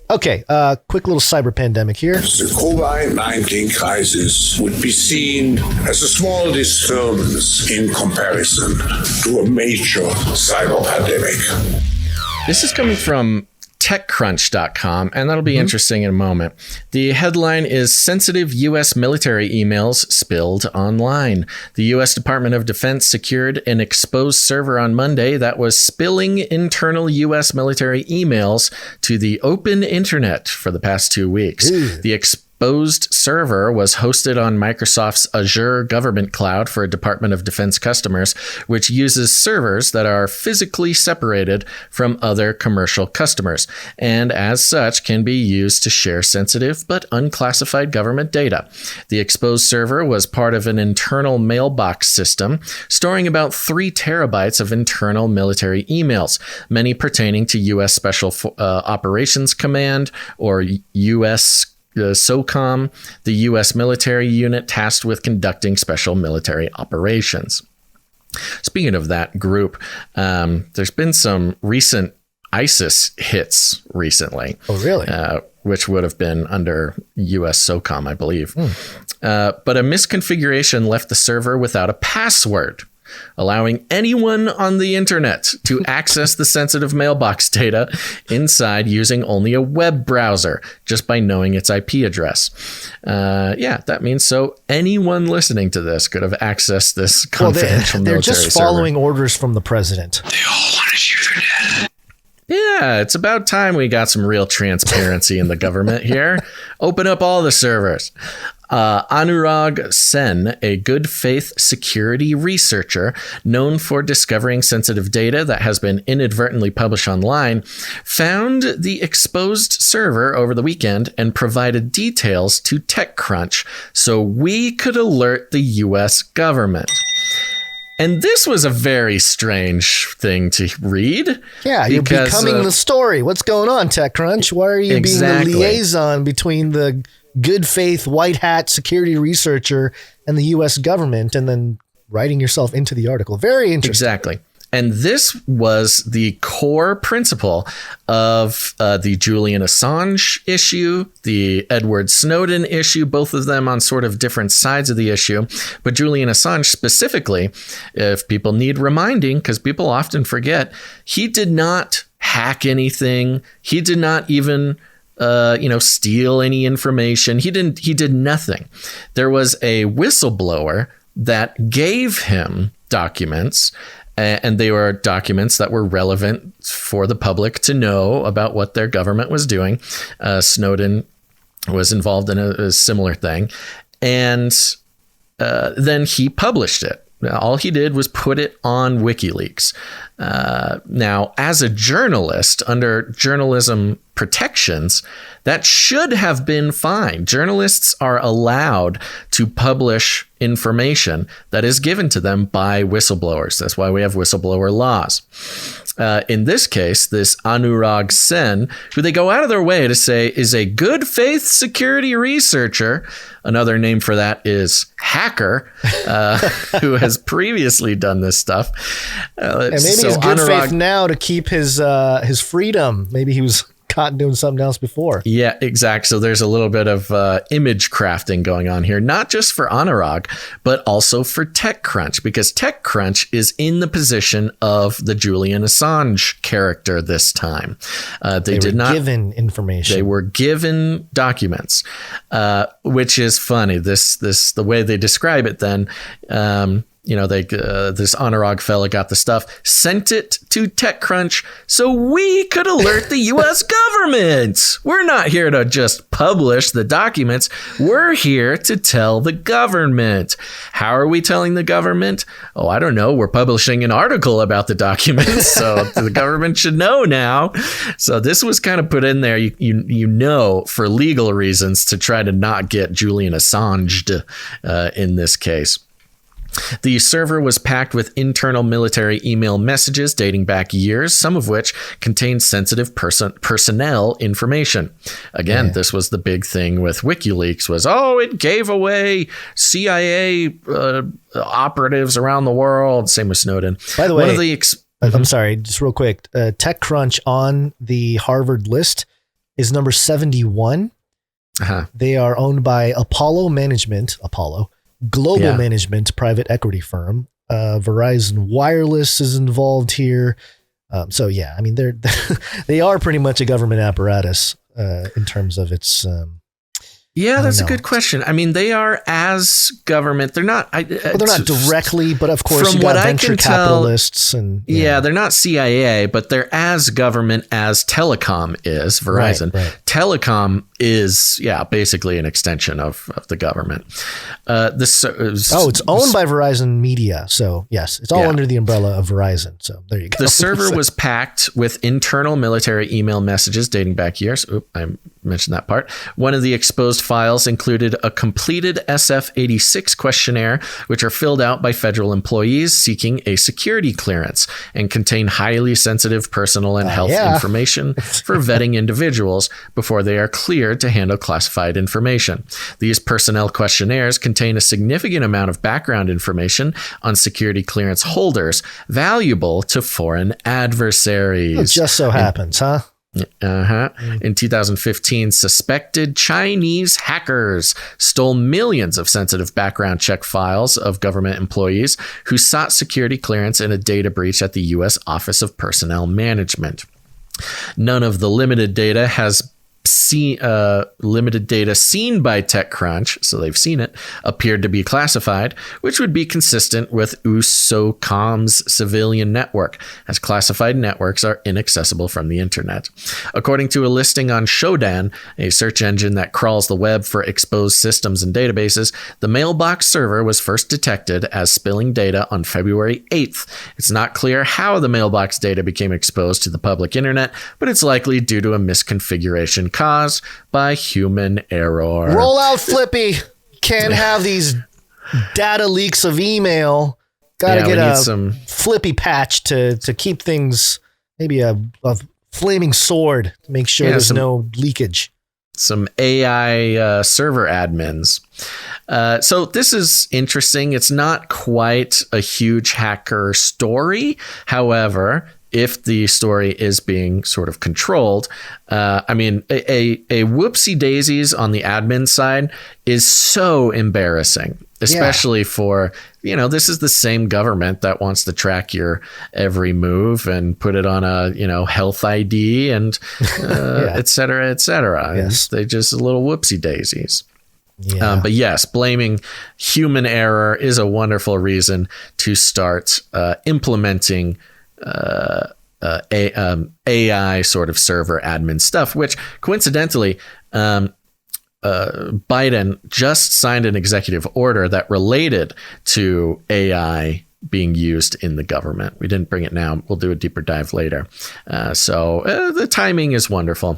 Okay, quick little cyber pandemic here. The COVID-19 crisis would be seen as a small disturbance in comparison to a major cyber pandemic. This is coming from TechCrunch.com, and that'll be interesting in a moment. The headline is Sensitive U.S. Military Emails Spilled Online. The U.S. Department of Defense secured an exposed server on Monday that was spilling internal U.S. military emails to the open internet for the past 2 weeks. The exposed server was hosted on Microsoft's Azure Government Cloud for Department of Defense customers, which uses servers that are physically separated from other commercial customers, and as such can be used to share sensitive but unclassified government data. The exposed server was part of an internal mailbox system, storing about 3 terabytes of internal military emails, many pertaining to U.S. Special Operations Command, or U.S. SOCOM, the U.S. military unit tasked with conducting special military operations. Speaking of that group, there's been some recent ISIS hits recently. Oh, really? Which would have been under U.S. SOCOM, I believe. But a misconfiguration left the server without a password, allowing anyone on the internet to access the sensitive mailbox data inside using only a web browser, just by knowing its IP address. That means so anyone listening to this could have accessed this confidential military server. They're just following orders from the president. They all want to use your data. Yeah, it's about time we got some real transparency in the government here. Open up all the servers. Anurag Sen, a good faith security researcher known for discovering sensitive data that has been inadvertently published online, found the exposed server over the weekend and provided details to TechCrunch so we could alert the U.S. government. And this was a very strange thing to read. Yeah, you're becoming the story. What's going on, TechCrunch? Why are you being the liaison between the good faith white hat security researcher and the U.S. government, and then writing yourself into the article? Very interesting. Exactly. And this was the core principle of the Julian Assange issue, the Edward Snowden issue, both of them on sort of different sides of the issue. But Julian Assange specifically, if people need reminding, because people often forget, he did not hack anything. He did not even steal any information. He did nothing. There was a whistleblower that gave him documents, and they were documents that were relevant for the public to know about what their government was doing. Snowden was involved in a similar thing. And then he published it. All he did was put it on WikiLeaks. Now, as a journalist, under journalism protections, that should have been fine. Journalists are allowed to publish information that is given to them by whistleblowers. That's why we have whistleblower laws. In this case, this Anurag Sen, who they go out of their way to say is a good faith security researcher, another name for that is hacker, who has previously done this stuff. And maybe he's good faith now to keep his freedom. Maybe he was caught doing something else before. Yeah, exactly. So there's a little bit of image crafting going on here, not just for Anurag, but also for TechCrunch, because TechCrunch is in the position of the Julian Assange character this time. They did not given information. They were given documents, which is funny. The way they describe it then. This Anurag fella got the stuff, sent it to TechCrunch so we could alert the U.S. government. We're not here to just publish the documents. We're here to tell the government. How are we telling the government? Oh, I don't know. We're publishing an article about the documents, so the government should know now. So this was kind of put in there, for legal reasons, to try to not get Julian Assanged in this case. The server was packed with internal military email messages dating back years, some of which contained sensitive personnel information. Again, This was the big thing with WikiLeaks was, it gave away CIA operatives around the world. Same with Snowden. By the way, I'm sorry, just real quick. TechCrunch on the Harvard list is number 71. They are owned by Apollo Global Management private equity firm. Verizon Wireless is involved here. So yeah, I mean, they are pretty much a government apparatus in terms of its. That's a good question. I mean, they are as government. They're not. They're not directly, but of course, you got venture capitalists and. Yeah, they're not CIA, but they're as government as telecom is. Verizon. Right. Telecom is basically an extension of the government. It's owned by Verizon Media, so yes, it's all under the umbrella of Verizon. So there you go. The server was packed with internal military email messages dating back years. I mentioned that part. One of the exposed files included a completed SF-86 questionnaire, which are filled out by federal employees seeking a security clearance and contain highly sensitive personal and health information for vetting individuals before they are cleared to handle classified information. These personnel questionnaires contain a significant amount of background information on security clearance holders, valuable to foreign adversaries. It just so happens, huh? In 2015, suspected Chinese hackers stole millions of sensitive background check files of government employees who sought security clearance in a data breach at the U.S. Office of Personnel Management. None of the limited data seen by TechCrunch, so they've seen it, appeared to be classified, which would be consistent with USSOCOM's civilian network, as classified networks are inaccessible from the internet. According to a listing on Shodan, a search engine that crawls the web for exposed systems and databases, the mailbox server was first detected as spilling data on February 8th. It's not clear how the mailbox data became exposed to the public internet, but it's likely due to a misconfiguration caused by human error. Roll out Flippy. Can't have these data leaks of email. Gotta get a Flippy patch to keep things, maybe a flaming sword to make sure there's no leakage. Some AI server admins. So this is interesting. It's not quite a huge hacker story. However, if the story is being sort of controlled, I mean, a whoopsie daisies on the admin side is so embarrassing, especially for, this is the same government that wants to track your every move and put it on a, health ID and et cetera, et cetera. Yes. They just little whoopsie daisies. Yeah. But yes, blaming human error is a wonderful reason to start implementing AI sort of server admin stuff, which coincidentally, Biden just signed an executive order that related to AI being used in the government. We didn't bring it now. We'll do a deeper dive later. So the timing is wonderful.